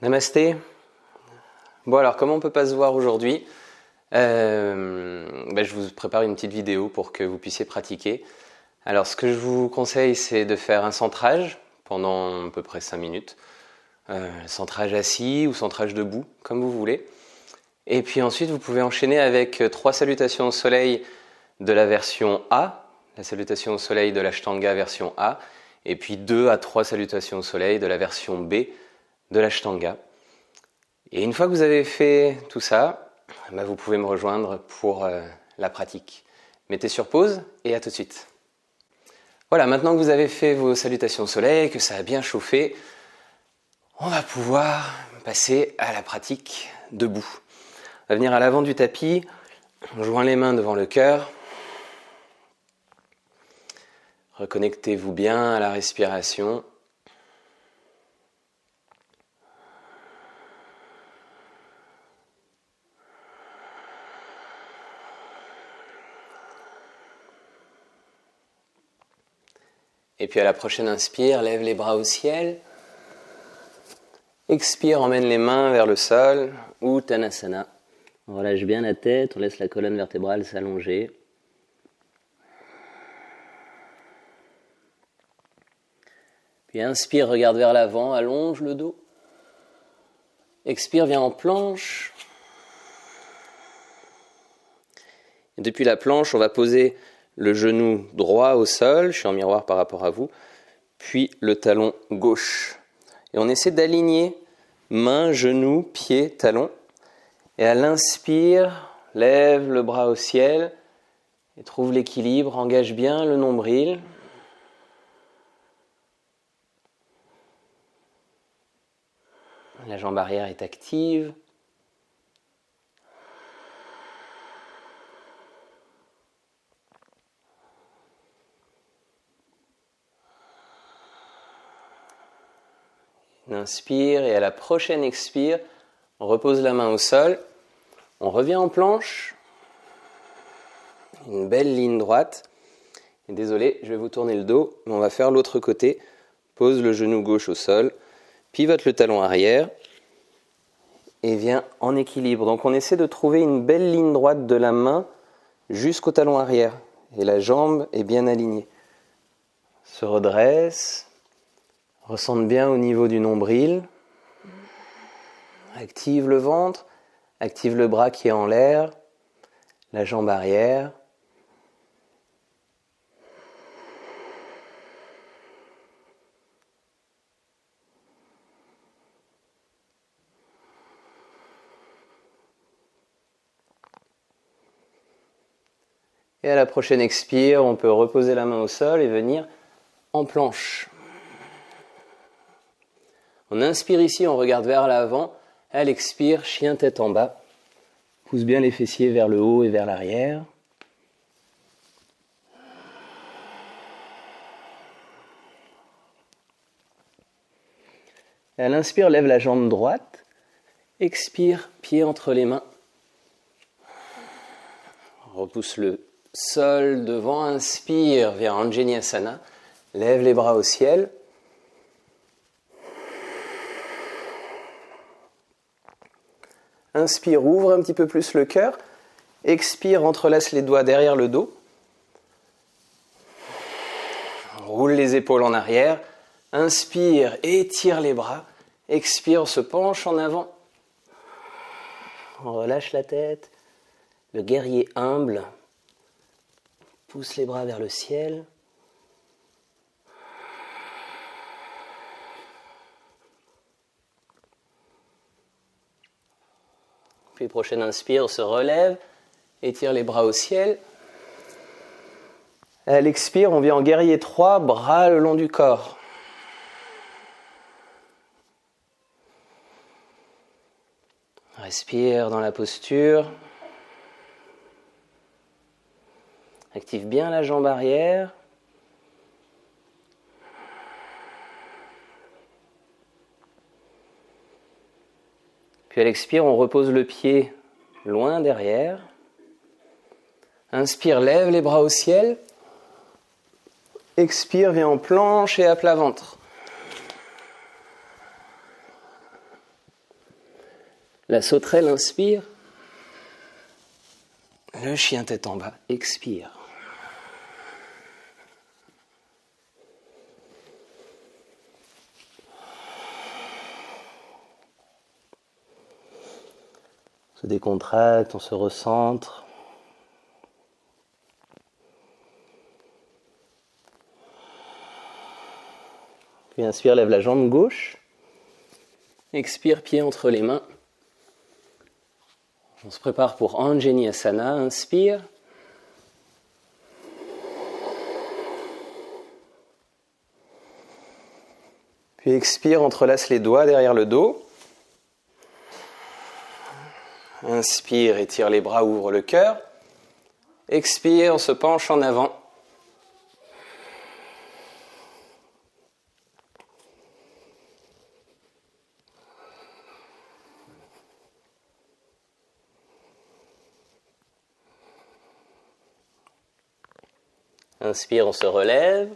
Namasté. Bon alors, comment on peut pas se voir aujourd'hui? Je vous prépare une petite vidéo pour que vous puissiez pratiquer. Alors ce que je vous conseille, c'est de faire un centrage pendant à peu près 5 minutes. Centrage assis ou centrage debout, comme vous voulez. Et puis ensuite, vous pouvez enchaîner avec 3 salutations au soleil de la version A, la salutation au soleil de l'Ashtanga version A, et puis 2 à 3 salutations au soleil de la version B de l'Ashtanga. Et une fois que vous avez fait tout ça, vous pouvez me rejoindre pour la pratique. Mettez sur pause et à tout de suite. Voilà, maintenant que vous avez fait vos salutations au soleil, que ça a bien chauffé, on va pouvoir passer à la pratique debout. On va venir à l'avant du tapis, on joint les mains devant le cœur. Reconnectez-vous bien à la respiration. Et puis à la prochaine inspire, lève les bras au ciel. Expire, emmène les mains vers le sol, Uttanasana. On relâche bien la tête, on laisse la colonne vertébrale s'allonger. Puis inspire, regarde vers l'avant, allonge le dos. Expire, viens en planche. Et depuis la planche, on va poser le genou droit au sol, je suis en miroir par rapport à vous, puis le talon gauche. Et on essaie d'aligner main, genou, pied, talon. Et à l'inspire, lève le bras au ciel et trouve l'équilibre, engage bien le nombril. La jambe arrière est active. Inspire et à la prochaine expire, on repose la main au sol, on revient en planche, une belle ligne droite. Et désolé, je vais vous tourner le dos, mais on va faire l'autre côté. Pose le genou gauche au sol, pivote le talon arrière et viens en équilibre. Donc on essaie de trouver une belle ligne droite de la main jusqu'au talon arrière et la jambe est bien alignée. Se redresse. Ressente bien au niveau du nombril. Active le ventre, active le bras qui est en l'air, la jambe arrière. Et à la prochaine expire, on peut reposer la main au sol et venir en planche. On inspire ici, on regarde vers l'avant. Elle expire, chien tête en bas. Pousse bien les fessiers vers le haut et vers l'arrière. Elle inspire, lève la jambe droite. Expire, pied entre les mains. Repousse le sol devant. Inspire, viens Anjaneyasana. Lève les bras au ciel. Inspire, ouvre un petit peu plus le cœur. Expire, entrelace les doigts derrière le dos. Roule les épaules en arrière. Inspire, étire les bras. Expire, on se penche en avant. On relâche la tête. Le guerrier humble. Pousse les bras vers le ciel. Puis prochaine inspire, on se relève, étire les bras au ciel. À l'expire, on vient en guerrier 3, bras le long du corps. Respire dans la posture. Active bien la jambe arrière. Puis à l'expire, on repose le pied loin derrière. Inspire, lève les bras au ciel. Expire, viens en planche et à plat ventre. La sauterelle inspire. Le chien tête en bas expire. On se décontracte, on se recentre. Puis inspire, lève la jambe gauche. Expire, pied entre les mains. On se prépare pour Anjaneyasana. Inspire. Puis expire, entrelace les doigts derrière le dos. Inspire, étire les bras, ouvre le cœur. Expire, on se penche en avant. Inspire, on se relève.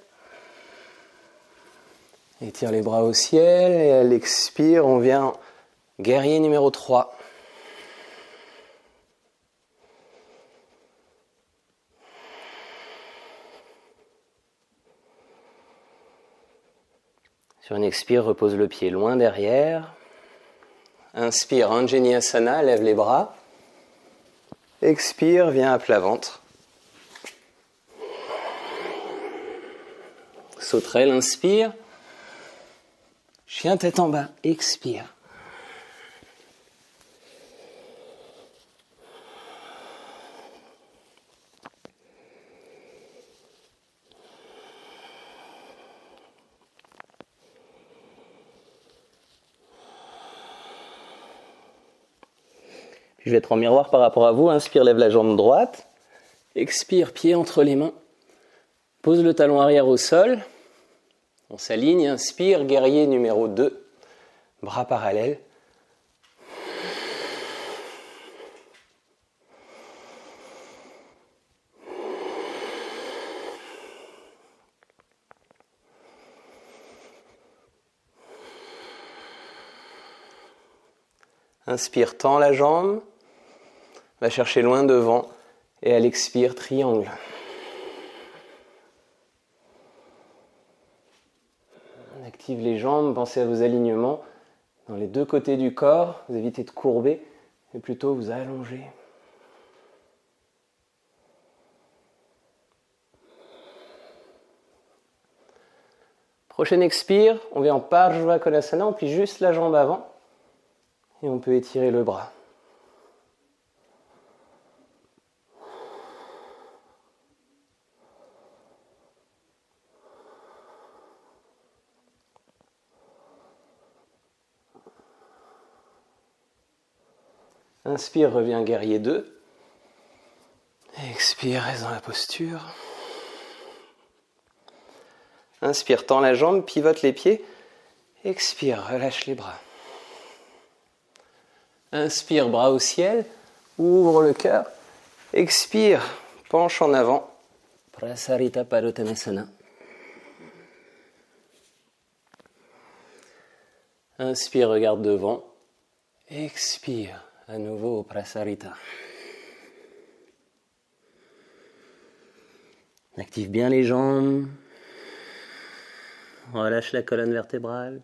Étire les bras au ciel et à l'expire, on vient guerrier numéro 3. Sur une expire, repose le pied loin derrière. Inspire, Anjaneyasana, lève les bras. Expire, viens à plat ventre. Sauterelle, inspire. Chien tête en bas, expire. Puis je vais être en miroir par rapport à vous. Inspire, lève la jambe droite. Expire, pied entre les mains. Pose le talon arrière au sol. On s'aligne, inspire, guerrier numéro 2. Bras parallèles. Inspire, tends la jambe. Va chercher loin devant. Et à l'expire, triangle. On active les jambes, pensez à vos alignements dans les deux côtés du corps. Vous évitez de courber, mais plutôt vous allonger. Prochaine expire, on vient en Parshva Konasana, on plie juste la jambe avant et on peut étirer le bras. Inspire, reviens guerrier 2. Expire, reste dans la posture. Inspire, tends la jambe, pivote les pieds. Expire, relâche les bras. Inspire, bras au ciel. Ouvre le cœur. Expire, penche en avant. Prasarita Padottanasana. Inspire, regarde devant. Expire, à nouveau Prasarita. Active bien les jambes. Relâche la colonne vertébrale.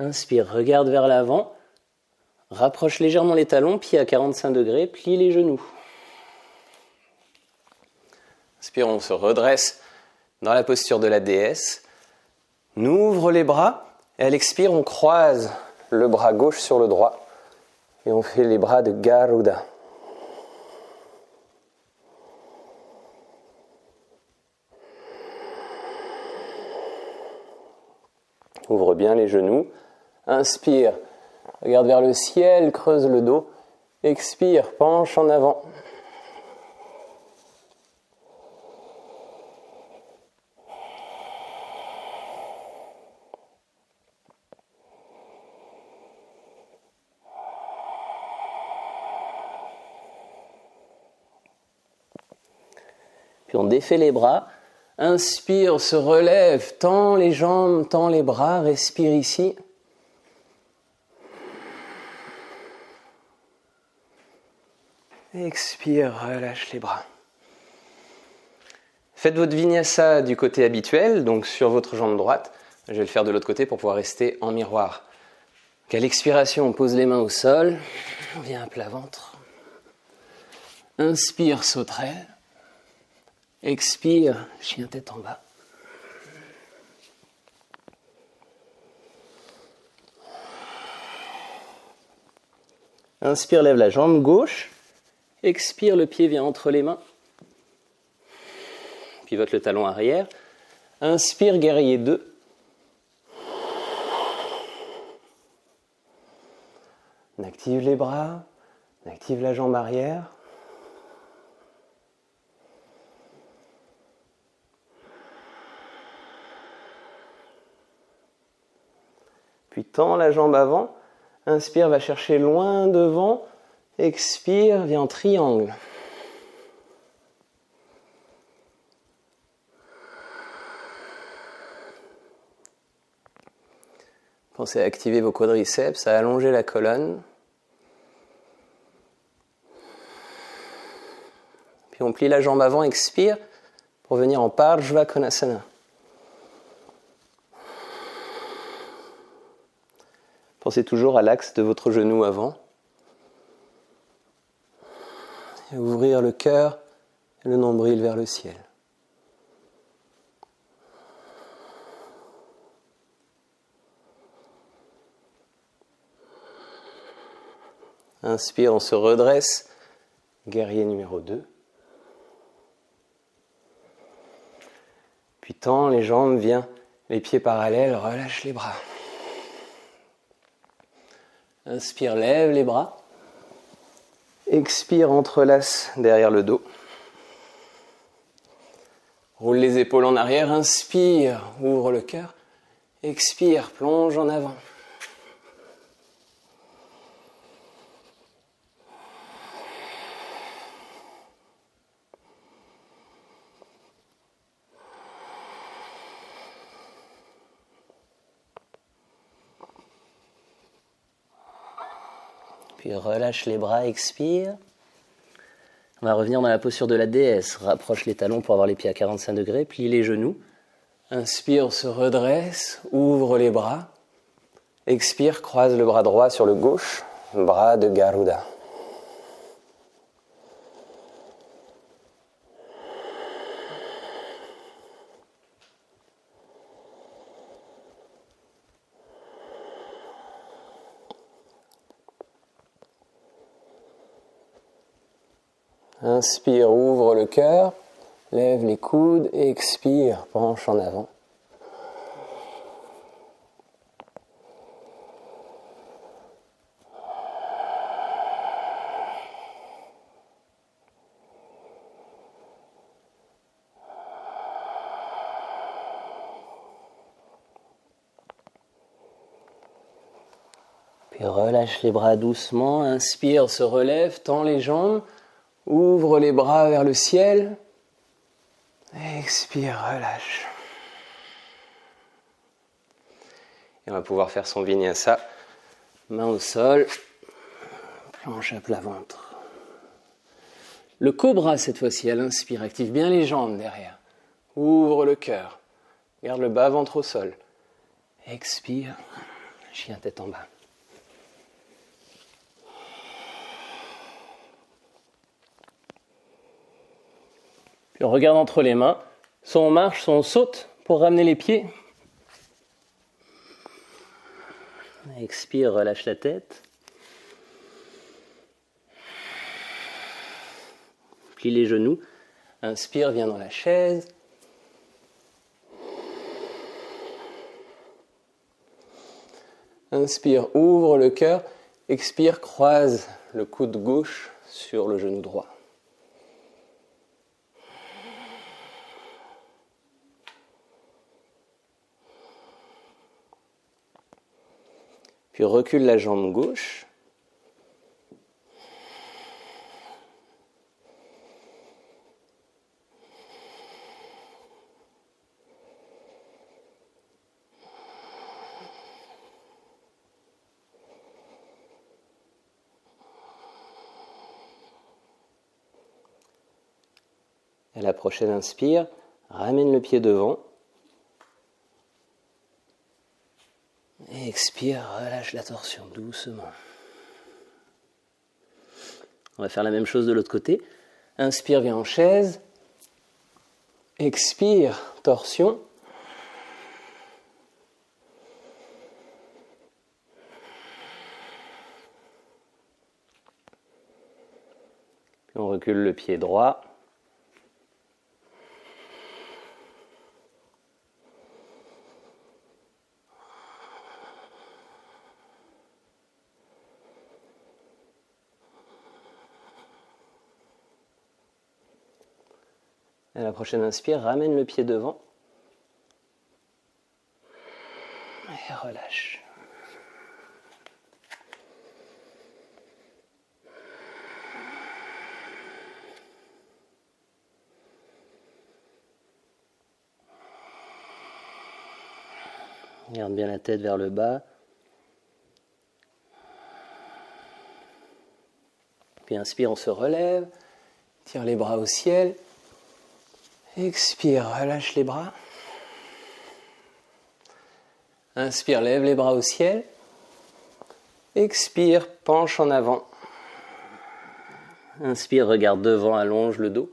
Inspire, regarde vers l'avant. Rapproche légèrement les talons, pieds à 45 degrés, plie les genoux. Inspire, on se redresse dans la posture de la déesse. On ouvre les bras et à l'expire, on croise le bras gauche sur le droit et on fait les bras de Garuda. Ouvre bien les genoux. Inspire, regarde vers le ciel, creuse le dos. Expire, penche en avant. Puis on défait les bras. Inspire, se relève, tend les jambes, tend les bras, respire ici. Expire, relâche les bras. Faites votre vinyasa du côté habituel, donc sur votre jambe droite. Je vais le faire de l'autre côté pour pouvoir rester en miroir. Donc à l'expiration, on pose les mains au sol. On vient à plat ventre. Inspire, sauterelle. Expire, chien tête en bas. Inspire, lève la jambe gauche. Expire, le pied vient entre les mains. Pivote le talon arrière. Inspire, guerrier 2. On active les bras. On active la jambe arrière. Puis tend la jambe avant. Inspire, va chercher loin devant. Expire, viens en triangle. Pensez à activer vos quadriceps, à allonger la colonne. Puis on plie la jambe avant, expire, pour venir en Parshva Konasana. Pensez toujours à l'axe de votre genou avant. Et ouvrir le cœur et le nombril vers le ciel. Inspire, on se redresse. Guerrier numéro 2. Puis tend les jambes, viens, les pieds parallèles, relâche les bras. Inspire, lève les bras. Expire, entrelace derrière le dos. Roule les épaules en arrière, inspire, ouvre le cœur. Expire, plonge en avant. Puis relâche les bras, expire. On va revenir dans la posture de la déesse. Rapproche les talons pour avoir les pieds à 45 degrés. Plie les genoux. Inspire, se redresse. Ouvre les bras. Expire, croise le bras droit sur le gauche. Bras de Garuda. Inspire, ouvre le cœur, lève les coudes, expire, penche en avant. Puis relâche les bras doucement, inspire, se relève, tend les jambes. Ouvre les bras vers le ciel. Expire, relâche. Et on va pouvoir faire son vinyasa. Main au sol. Planche à plat ventre. Le cobra cette fois-ci, elle inspire. Active bien les jambes derrière. Ouvre le cœur. Garde le bas-ventre au sol. Expire. Chien tête en bas. Puis on regarde entre les mains, soit on marche, soit on saute pour ramener les pieds. Expire, relâche la tête. Plie les genoux. Inspire, viens dans la chaise. Inspire, ouvre le cœur. Expire, croise le coude gauche sur le genou droit. Puis recule la jambe gauche. À la prochaine inspire, ramène le pied devant. Et expire, relâche la torsion doucement. On va faire la même chose de l'autre côté. Inspire, viens en chaise. Expire, torsion. Puis on recule le pied droit. À la prochaine inspire, ramène le pied devant. Et relâche. Garde bien la tête vers le bas. Puis inspire, on se relève. Tire les bras au ciel. Expire, relâche les bras. Inspire, lève les bras au ciel. Expire, penche en avant. Inspire, regarde devant, allonge le dos.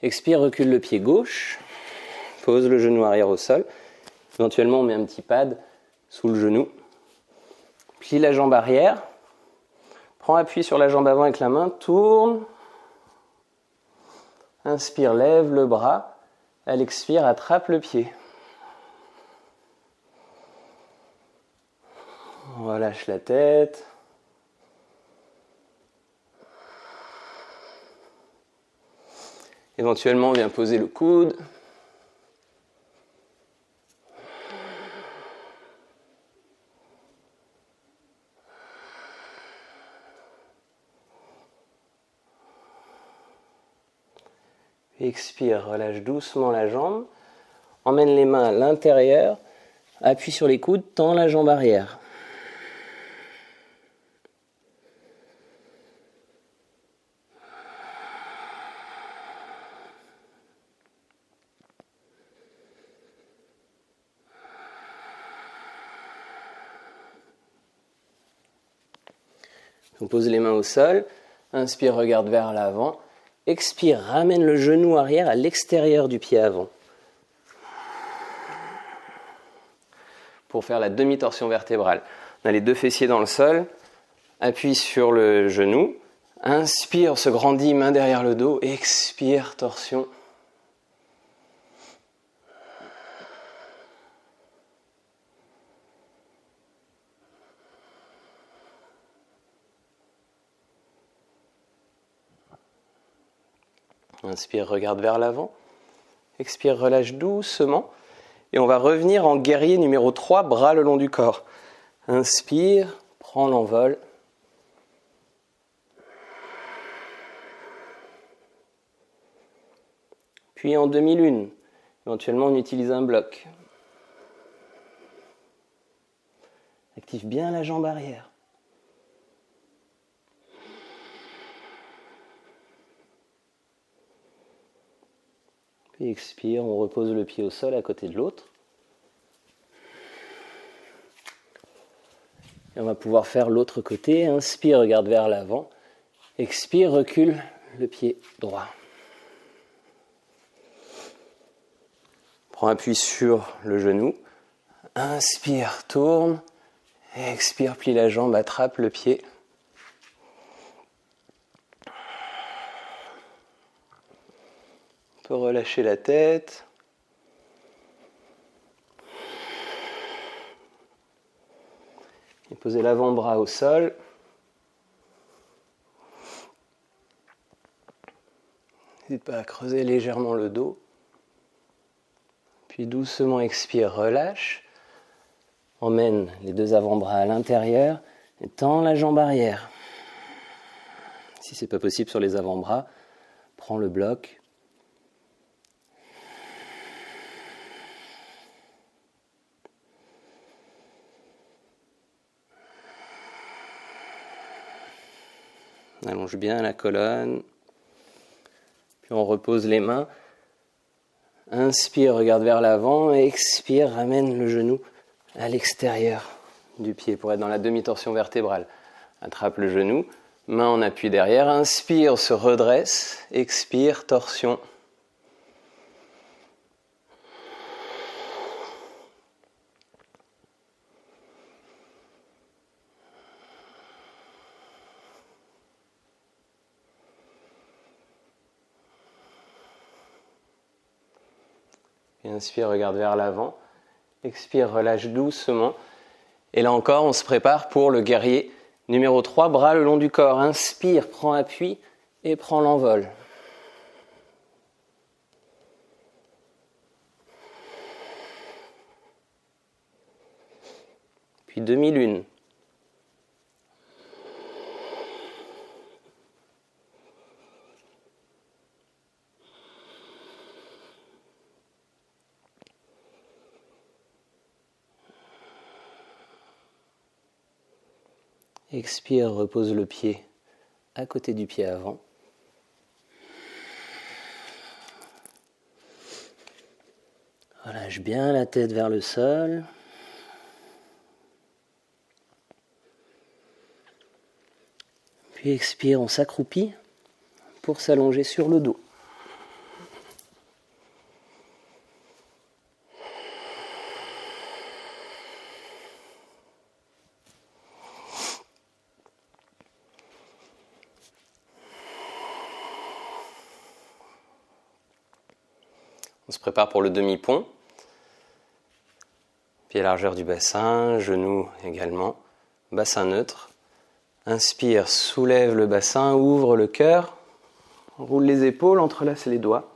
Expire, recule le pied gauche. Pose le genou arrière au sol. Éventuellement, on met un petit pad sous le genou. Plie la jambe arrière. Prends appui sur la jambe avant avec la main. Tourne. Inspire, lève le bras. À l'expire, attrape le pied. Relâche la tête. Éventuellement, on vient poser le coude. Expire, relâche doucement la jambe. Emmène les mains à l'intérieur. Appuie sur les coudes, tends la jambe arrière. On pose les mains au sol. Inspire, regarde vers l'avant. Expire, ramène le genou arrière à l'extérieur du pied avant. Pour faire la demi-torsion vertébrale. On a les deux fessiers dans le sol. Appuie sur le genou. Inspire, se grandit, main derrière le dos. Expire, torsion. Inspire, regarde vers l'avant. Expire, relâche doucement. Et on va revenir en guerrier numéro 3, bras le long du corps. Inspire, prends l'envol. Puis en demi-lune, éventuellement on utilise un bloc. Active bien la jambe arrière. Puis expire, on repose le pied au sol à côté de l'autre. Et on va pouvoir faire l'autre côté. Inspire, regarde vers l'avant. Expire, recule le pied droit. Prends appui sur le genou. Inspire, tourne. Expire, plie la jambe, attrape le pied. On peut relâcher la tête. Et poser l'avant-bras au sol. N'hésite pas à creuser légèrement le dos. Puis doucement expire, relâche. Emmène les deux avant-bras à l'intérieur et tends la jambe arrière. Si ce n'est pas possible sur les avant-bras, prends le bloc. Allonge bien la colonne. Puis on repose les mains. Inspire, regarde vers l'avant. Expire, ramène le genou à l'extérieur du pied pour être dans la demi-torsion vertébrale. Attrape le genou, main en appui derrière. Inspire, se redresse. Expire, torsion. Et inspire, regarde vers l'avant. Expire, relâche doucement. Et là encore, on se prépare pour le guerrier numéro 3, bras le long du corps. Inspire, prends appui et prends l'envol. Puis demi-lune. Expire, repose le pied à côté du pied avant. Relâche bien la tête vers le sol. Puis expire, on s'accroupit pour s'allonger sur le dos. On se prépare pour le demi-pont. Pied largeur du bassin, genoux également, bassin neutre. Inspire, soulève le bassin, ouvre le cœur, roule les épaules, entrelace les doigts.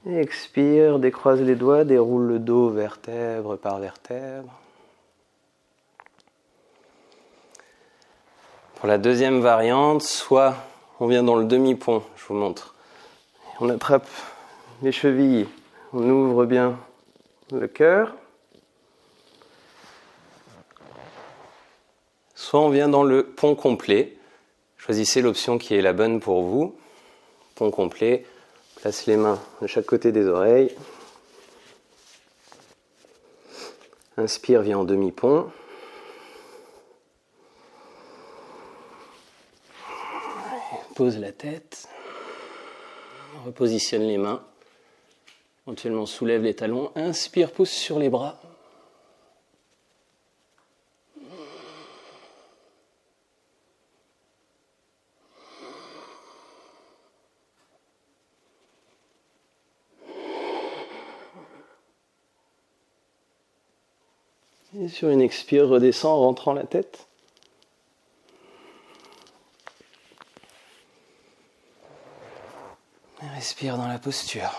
Expire, décroise les doigts, déroule le dos vertèbre par vertèbre. Pour la deuxième variante, soit on vient dans le demi-pont, je vous montre. On attrape les chevilles, on ouvre bien le cœur. Soit on vient dans le pont complet. Choisissez l'option qui est la bonne pour vous. Pont complet. Place les mains de chaque côté des oreilles. Inspire, viens en demi-pont. Pose la tête. Repositionne les mains. Éventuellement soulève les talons. Inspire, pousse sur les bras. Et sur une expire, redescend en rentrant la tête. Et respire dans la posture.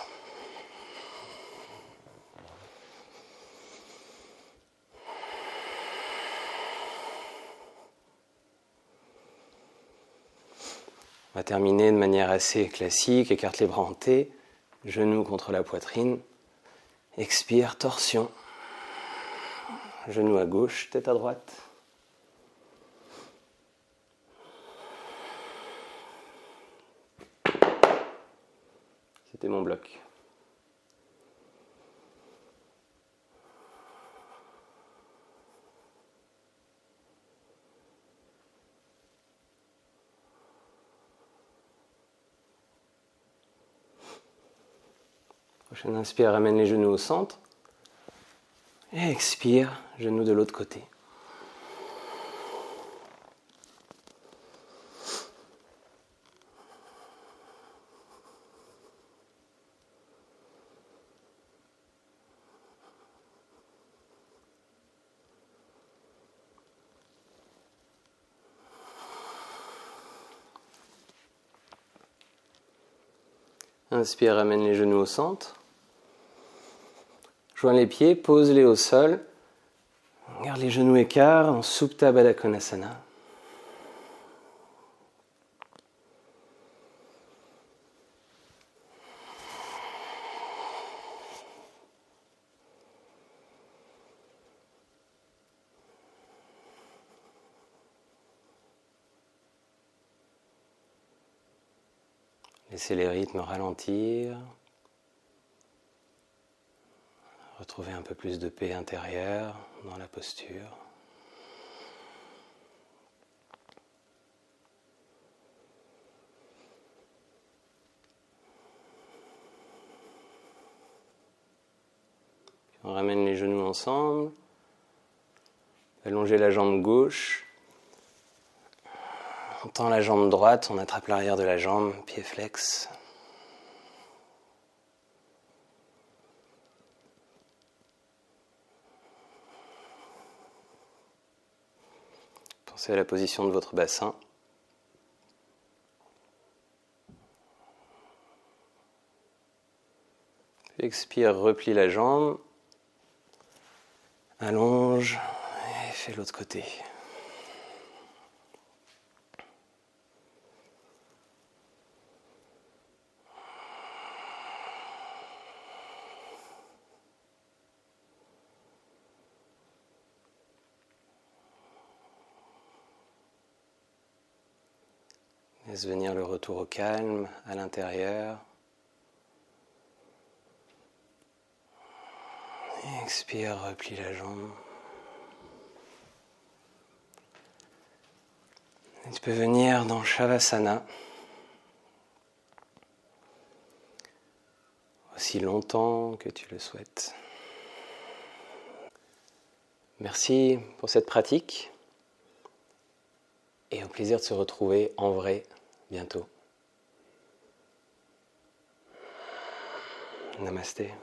On va terminer de manière assez classique. Écarte les bras en T, genoux contre la poitrine. Expire, torsion. Genou à gauche, tête à droite. C'était mon bloc. Prochaine inspire, ramène les genoux au centre. Et expire, genoux de l'autre côté. Inspire, ramène les genoux au centre. Joins les pieds, pose-les au sol. Garde les genoux écarts en Supta Baddha Konasana. Laissez les rythmes ralentir. Retrouver un peu plus de paix intérieure dans la posture. Puis on ramène les genoux ensemble. Allongez la jambe gauche. On tend la jambe droite, on attrape l'arrière de la jambe, pied flex. Pensez à la position de votre bassin. Puis expire, replie la jambe. Allonge et fais l'autre côté. Laisse venir le retour au calme à l'intérieur. Et expire, replie la jambe. Et tu peux venir dans Shavasana. Aussi longtemps que tu le souhaites. Merci pour cette pratique. Et au plaisir de se retrouver en vrai bientôt. Namasté.